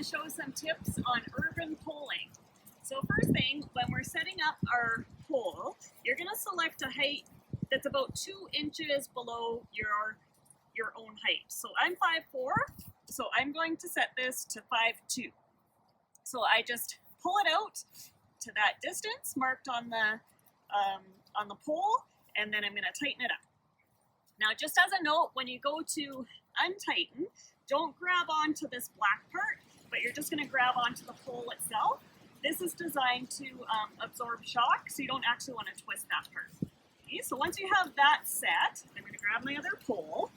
to show some tips on urban poling. So first thing, when we're setting up our pole, you're going to select a height that's about 2 inches below your own height. So I'm 5'4", so I'm going to set this to 5'2". So I just pull it out to that distance marked on the pole, and then I'm going to tighten it up. Now, just as a note, when you go to untighten, don't grab onto this black part, but you're just going to grab onto the pole itself. This is designed to absorb shock, so you don't actually want to twist that part. Okay, so once you have that set, I'm going to grab my other pole.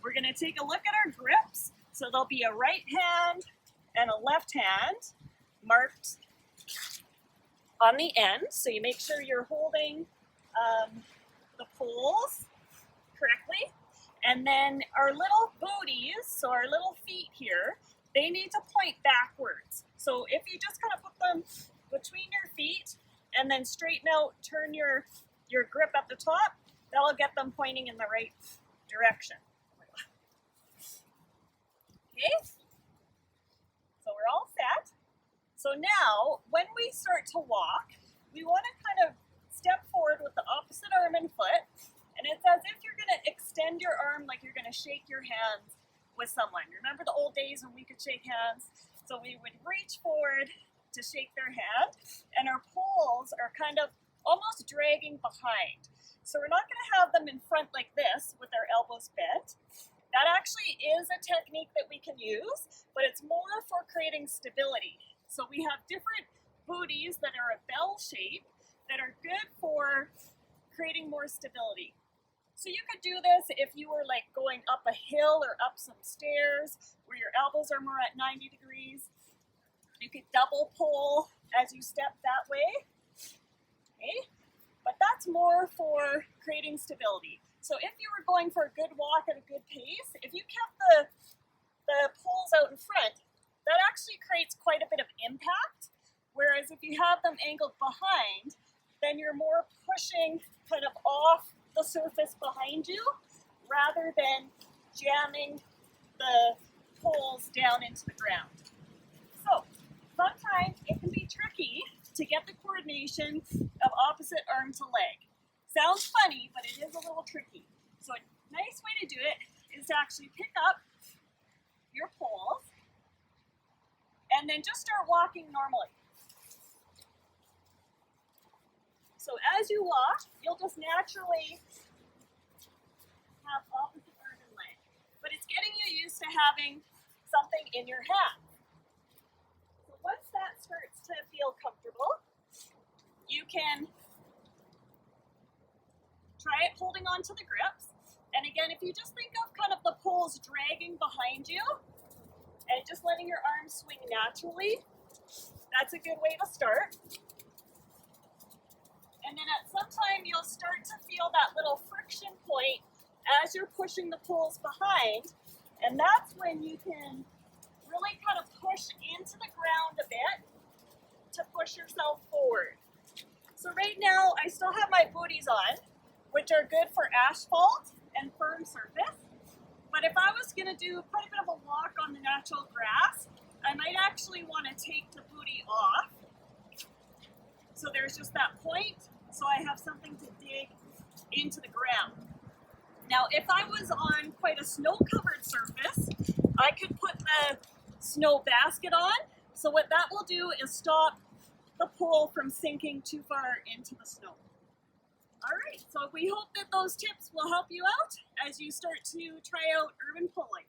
We're going to take a look at our grips. So there'll be a right hand and a left hand marked on the end. So you make sure you're holding the poles correctly. And then our little booties, so our little feet here, they need to point backwards. So if you just kind of put them between your feet and then straighten out, turn your grip at the top, that'll get them pointing in the right direction. Okay, so we're all set. So now, when we start to walk, we want to kind of step forward with the opposite arm and foot, and it's as if you're going to extend your arm like you're going to shake your hands with someone. Remember the old days when we could shake hands? So we would reach forward to shake their hand, and our poles are kind of almost dragging behind. So we're not going to have them in front like this with our elbows bent. That actually is a technique that we can use, but it's more for creating stability. So we have different booties that are a bell shape that are good for creating more stability. So you could do this if you were like going up a hill or up some stairs where your elbows are more at 90 degrees. You could double pole as you step that way. Okay? But that's more for creating stability. So if you were going for a good walk at a good pace, if you kept the poles out in front, that actually creates quite a bit of impact. Whereas if you have them angled behind, then you're more pushing kind of off the surface behind you rather than jamming the poles down into the ground. So sometimes it can be tricky to get the coordination of opposite arm to leg. Sounds funny, but it is a little tricky. So a nice way to do it is to actually pick up your poles and then just start walking normally. So as you walk, you'll just naturally have opposite arm and leg. But it's getting you used to having something in your hand. So once that starts to feel comfortable, you can try it holding on to the grips. And again, if you just think of kind of the poles dragging behind you and just letting your arms swing naturally, that's a good way to start. And then at some time, you'll start to feel that little friction point as you're pushing the poles behind. And that's when you can really kind of push into the ground a bit to push yourself forward. So right now, I still have my booties on, which are good for asphalt and firm surface. But if I was going to do quite a bit of a walk on the natural grass, I might actually want to take the booty off. So there's just that point, so I have something to dig into the ground. Now, if I was on quite a snow-covered surface, I could put the snow basket on. So what that will do is stop the pole from sinking too far into the snow. All right, so we hope that those tips will help you out as you start to try out urban poling.